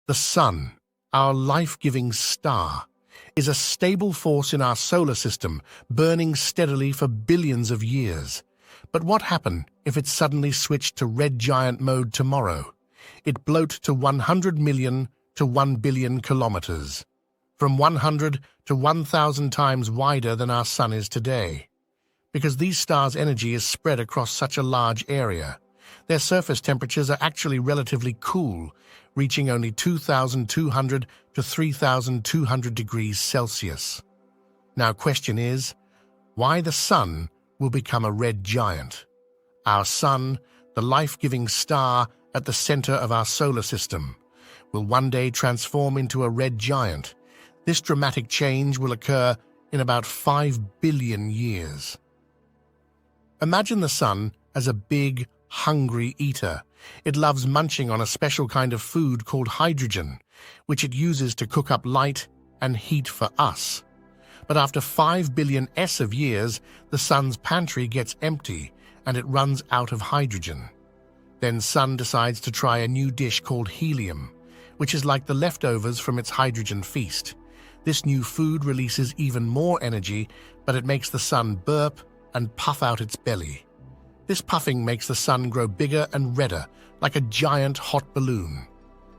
The Sun, our life-giving star, is a stable force in our solar system, burning steadily for billions of years. But what happens if it suddenly switched to red giant mode tomorrow? It bloat to 100 million to 1 billion kilometers, from 100 to 1,000 times wider than our Sun is today. Because these stars' energy is spread across such a large area, their surface temperatures are actually relatively cool, reaching only 2,200 to 3,200 degrees Celsius. Now, question is, why the Sun will become a red giant? Our Sun, the life-giving star at the center of our solar system, will one day transform into a red giant. This dramatic change will occur in about 5 billion years. Imagine the Sun as a big, hungry eater. It loves munching on a special kind of food called hydrogen, which it uses to cook up light and heat for us. But after 5 billion of years, the Sun's pantry gets empty and it runs out of hydrogen. Then Sun decides to try a new dish called helium, which is like the leftovers from its hydrogen feast. This new food releases even more energy, but it makes the Sun burp and puff out its belly. This puffing makes the Sun grow bigger and redder, like a giant hot balloon.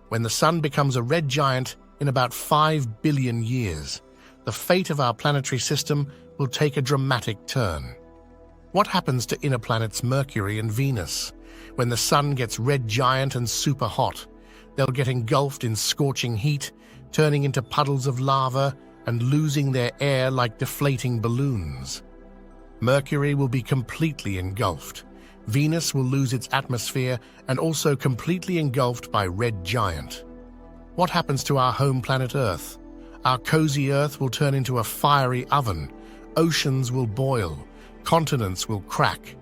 When the Sun becomes a red giant in about 5 billion years, the fate of our planetary system will take a dramatic turn. What happens to inner planets Mercury and Venus? When the Sun gets red giant and super hot, they'll get engulfed in scorching heat, turning into puddles of lava and losing their air like deflating balloons. Mercury will be completely engulfed. Venus will lose its atmosphere and also completely engulfed by red giant. What happens to our home planet Earth? Our cozy Earth will turn into a fiery oven. Oceans will boil, continents will crack,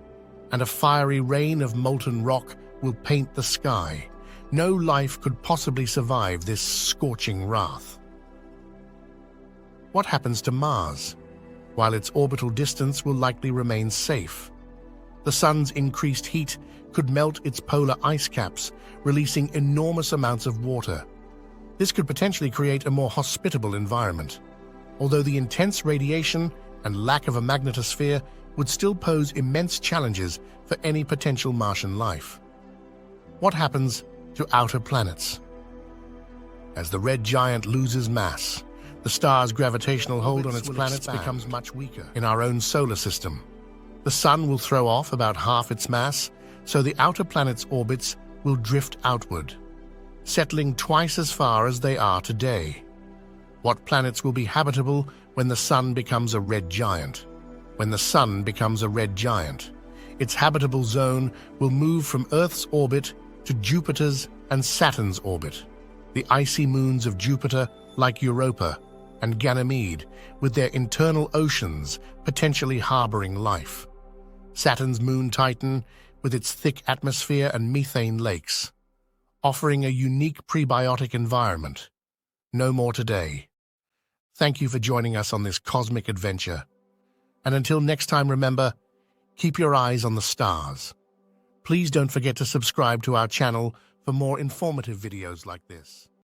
and a fiery rain of molten rock will paint the sky. No life could possibly survive this scorching wrath. What happens to Mars? While its orbital distance will likely remain safe, the Sun's increased heat could melt its polar ice caps, releasing enormous amounts of water. This could potentially create a more hospitable environment, although the intense radiation and lack of a magnetosphere would still pose immense challenges for any potential Martian life. What happens to outer planets? As the red giant loses mass, the star's gravitational hold on its planets becomes much weaker. In our own solar system, the Sun will throw off about half its mass, so the outer planets' orbits will drift outward, settling twice as far as they are today. What planets will be habitable when the Sun becomes a red giant? When the Sun becomes a red giant, its habitable zone will move from Earth's orbit to Jupiter's and Saturn's orbit. The icy moons of Jupiter, like Europa and Ganymede, with their internal oceans potentially harboring life. Saturn's moon Titan, with its thick atmosphere and methane lakes, offering a unique prebiotic environment. No more today. Thank you for joining us on this cosmic adventure. And until next time, remember, keep your eyes on the stars. Please don't forget to subscribe to our channel for more informative videos like this.